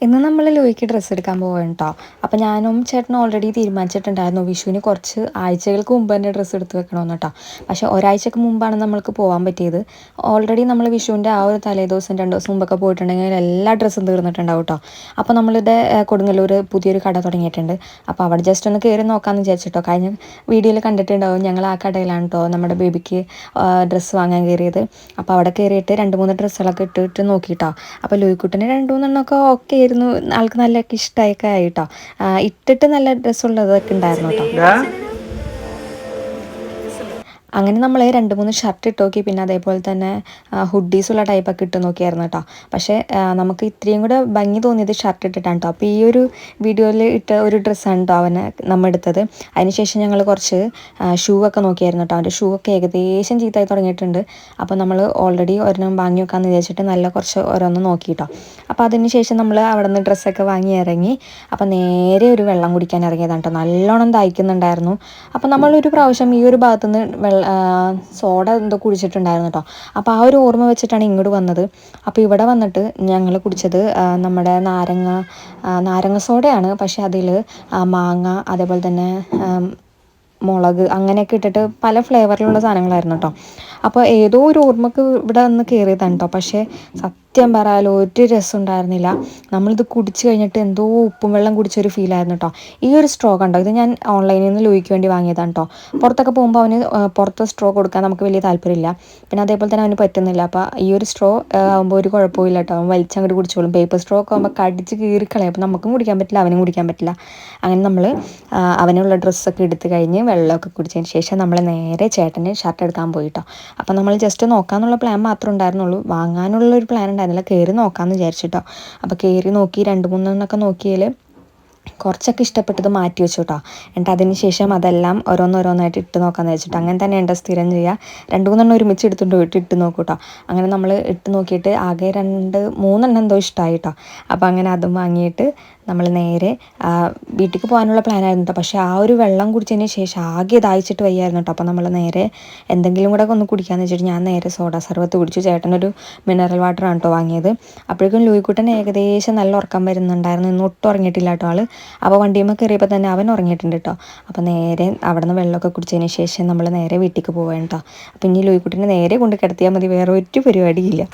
ഇന്ന് നമ്മൾ ലൂയിക്ക് ഡ്രസ്സ് എടുക്കാൻ പോവാണ് കേട്ടോ. അപ്പോൾ ഞാനും ചേട്ടനും ഓൾറെഡി തീരുമാനിച്ചിട്ടുണ്ടായിരുന്നു വിഷുവിന് കുറച്ച് ആഴ്ചകൾക്ക് മുമ്പ് തന്നെ ഡ്രസ്സ് എടുത്ത് വെക്കണമെന്ന് കേട്ടോ. പക്ഷേ ഒരാഴ്ചക്ക് മുമ്പാണ് നമ്മൾക്ക് പോകാൻ പറ്റിയത്. ഓൾറെഡി നമ്മൾ വിഷുവിൻ്റെ ആ ഒരു തലേദിവസം 2 ദിവസം മുമ്പൊക്കെ പോയിട്ടുണ്ടെങ്കിൽ എല്ലാ ഡ്രസ്സും തീർന്നിട്ടുണ്ടാവും കേട്ടോ. അപ്പോൾ നമ്മളിത് കൊടുങ്ങല്ലൂർ പുതിയൊരു കട തുടങ്ങിയിട്ടുണ്ട്. അപ്പോൾ അവിടെ ജസ്റ്റ് ഒന്ന് കയറി നോക്കാമെന്ന് വിചാരിച്ചിട്ടോ. കഴിഞ്ഞ വീഡിയോയിൽ കണ്ടിട്ടുണ്ടാവും ഞങ്ങൾ ആ കടയിലാണ് കേട്ടോ നമ്മുടെ ബേബിക്ക് ഡ്രസ്സ് വാങ്ങാൻ കയറിയത്. അപ്പോൾ അവിടെ കയറിയിട്ട് 2-3 ഡ്രസ്സുകളൊക്കെ ഇട്ടിട്ട് നോക്കിയിട്ടോ. അപ്പോൾ ലൂയിക്കുട്ടിന് 2-3 ഓക്കെ ആയിരുന്നു. ആൾക്ക് നല്ല ഇഷ്ടമൊക്കെ ആയിട്ടോ. ഇട്ടിട്ട് നല്ല ഡ്രസ്സുള്ളതൊക്കെ ഉണ്ടായിരുന്നു കേട്ടോ. അങ്ങനെ നമ്മൾ 2-3 ഷർട്ട് ഇട്ട് നോക്കി. പിന്നെ അതേപോലെ തന്നെ ഹുഡീസുള്ള ടൈപ്പൊക്കെ ഇട്ട് നോക്കിയായിരുന്നു കേട്ടോ. പക്ഷേ നമുക്ക് ഇത്രയും കൂടെ ഭംഗി തോന്നിയത് ഷർട്ട് ഇട്ടിട്ടാണ് കേട്ടോ. അപ്പോൾ ഈ ഒരു വീഡിയോയിൽ ഇട്ട ഒരു ഡ്രസ്സാണ് കേട്ടോ അവന് നമ്മൾ എടുത്തത്. അതിനുശേഷം ഞങ്ങൾ കുറച്ച് ഷൂ ഒക്കെ നോക്കിയായിരുന്നു കേട്ടോ. അവൻ്റെ ഷൂ ഒക്കെ ഏകദേശം ചീത്തയായി തുടങ്ങിയിട്ടുണ്ട്. അപ്പോൾ നമ്മൾ ഓൾറെഡി ഒരെണ്ണം വാങ്ങി വെക്കാമെന്ന് വിചാരിച്ചിട്ട് നല്ല കുറച്ച് ഓരോന്ന് നോക്കി കേട്ടോ. അപ്പോൾ അതിന് ശേഷം നമ്മൾ അവിടെ നിന്ന് ഡ്രസ്സൊക്കെ വാങ്ങി ഇറങ്ങി. അപ്പോൾ നേരെ ഒരു വെള്ളം കുടിക്കാൻ ഇറങ്ങിയതാണ് കേട്ടോ. നല്ലോണം ദാഹിക്കുന്നുണ്ടായിരുന്നു. അപ്പോൾ നമ്മളൊരു പ്രാവശ്യം ഈ ഒരു ഭാഗത്തുനിന്ന് സോഡ എന്തോ കുടിച്ചിട്ടുണ്ടായിരുന്നു കേട്ടോ. അപ്പോൾ ആ ഒരു ഓർമ്മ വെച്ചിട്ടാണ് ഇങ്ങോട്ട് വന്നത്. അപ്പോൾ ഇവിടെ വന്നിട്ട് ഞങ്ങൾ കുടിച്ചത് നമ്മുടെ നാരങ്ങ സോഡയാണ്. പക്ഷേ അതിൽ മാങ്ങ അതേപോലെ തന്നെ മുളക് അങ്ങനെയൊക്കെ ഇട്ടിട്ട് പല ഫ്ലേവറിലുള്ള സാധനങ്ങളായിരുന്നു കേട്ടോ. അപ്പോൾ ഏതോ ഒരു ഓർമ്മക്ക് ഇവിടെ വന്ന് കയറിയതാണ് കേട്ടോ. പക്ഷേ സത്യം പറയാലോ ഒരു രസം ഉണ്ടായിരുന്നില്ല. നമ്മളിത് കുടിച്ച് കഴിഞ്ഞിട്ട് എന്തോ ഉപ്പും വെള്ളം കുടിച്ചൊരു ഫീലായിരുന്നു കേട്ടോ. ഈ ഒരു സ്ട്രോ കണ്ടോ, ഇത് ഞാൻ ഓൺലൈനിൽ നിന്ന് ലൂയിക്ക് വേണ്ടി വാങ്ങിയതാണ് കേട്ടോ. പുറത്തൊക്കെ പോകുമ്പോൾ അവന് പുറത്ത് സ്ട്രോ കൊടുക്കാൻ നമുക്ക് വലിയ താല്പര്യമില്ല. പിന്നെ അതേപോലെ തന്നെ അവന് പറ്റുന്നില്ല. അപ്പോൾ ഈ ഒരു സ്ട്രോ ആകുമ്പോൾ ഒരു കുഴപ്പമില്ല കേട്ടോ. അവൻ വലിച്ചങ്ങോട്ട് കുടിച്ചോളും. പേപ്പർ സ്ട്രോ ഒക്കെ ആകുമ്പോൾ കടിച്ച് കീറിക്കളയും. അപ്പോൾ നമുക്കും കുടിക്കാൻ പറ്റില്ല, അവനും കുടിക്കാൻ പറ്റില്ല. അങ്ങനെ നമ്മൾ അവനുള്ള ഡ്രസ്സൊക്കെ എടുത്ത് കഴിഞ്ഞ് വെള്ളമൊക്കെ കുടിച്ചതിന് ശേഷം നമ്മൾ നേരെ ചേട്ടന് ഷർട്ട് എടുക്കാൻ പോയിട്ടോ. അപ്പോൾ നമ്മൾ ജസ്റ്റ് നോക്കാമെന്നുള്ള പ്ലാൻ മാത്രമേ ഉണ്ടായിരുന്നുള്ളൂ. വാങ്ങാനുള്ളൊരു പ്ലാൻ ഉണ്ടായിരുന്നില്ല. കയറി നോക്കാമെന്ന് വിചാരിച്ചിട്ടോ. അപ്പോൾ കയറി നോക്കി 2-3 നോക്കിയതിൽ കുറച്ചൊക്കെ ഇഷ്ടപ്പെട്ടത് മാറ്റി വെച്ചു കേട്ടോ. എന്നിട്ട് അതിന് ശേഷം അതെല്ലാം ഓരോന്നോരോന്നായിട്ട് ഇട്ട് നോക്കാമെന്ന് വെച്ചിട്ട് അങ്ങനെ തന്നെ ഉണ്ട് സ്ഥിരം ചെയ്യുക. 2-3 ഒരുമിച്ച് എടുത്തുകൊണ്ട് പോയിട്ട് ഇട്ട് നോക്കൂ കേട്ടോ. അങ്ങനെ നമ്മൾ ഇട്ട് നോക്കിയിട്ട് ആകെ 2-3 എന്തോ ഇഷ്ടമായി കേട്ടോ. അപ്പോൾ അങ്ങനെ അതും വാങ്ങിയിട്ട് നമ്മൾ നേരെ വീട്ടിലേക്ക് പോകാനുള്ള പ്ലാനായിരുന്നു കേട്ടോ. പക്ഷേ ആ ഒരു വെള്ളം കുടിച്ചതിന് ശേഷം ആകെ ദാഹിച്ചിട്ട് വയ്യായിരുന്നു കേട്ടോ. അപ്പോൾ നമ്മൾ നേരെ എന്തെങ്കിലും കൂടെ ഒന്ന് കുടിക്കാമെന്ന് വെച്ചിട്ട് ഞാൻ നേരെ സോഡ സർബത്ത് കുടിച്ചു. ചേട്ടനൊരു മിനറൽ വാട്ടറാണ് കേട്ടോ വാങ്ങിയത്. അപ്പോഴേക്കും ലൂയിക്കുട്ടൻ ഏകദേശം നല്ല ഉറക്കം വരുന്നുണ്ടായിരുന്നു. ഇന്ന് ഒട്ടും ഉറങ്ങിയിട്ടില്ല കേട്ടോ ആൾ. അപ്പോൾ വണ്ടിയുമ്പോൾ കയറിയപ്പോൾ തന്നെ അവൻ ഉറങ്ങിയിട്ടുണ്ട് കേട്ടോ. അപ്പോൾ നേരെ അവിടെ നിന്ന് വെള്ളമൊക്കെ കുടിച്ചതിന് ശേഷം നമ്മൾ നേരെ വീട്ടിലേക്ക് പോവുകയാണ് കേട്ടോ. അപ്പോൾ ഇനി ലൂയിക്കുട്ടിനെ നേരെ കൊണ്ട് കിടത്തിയാൽ മതി, വേറെ ഒരു പരിപാടിയില്ല.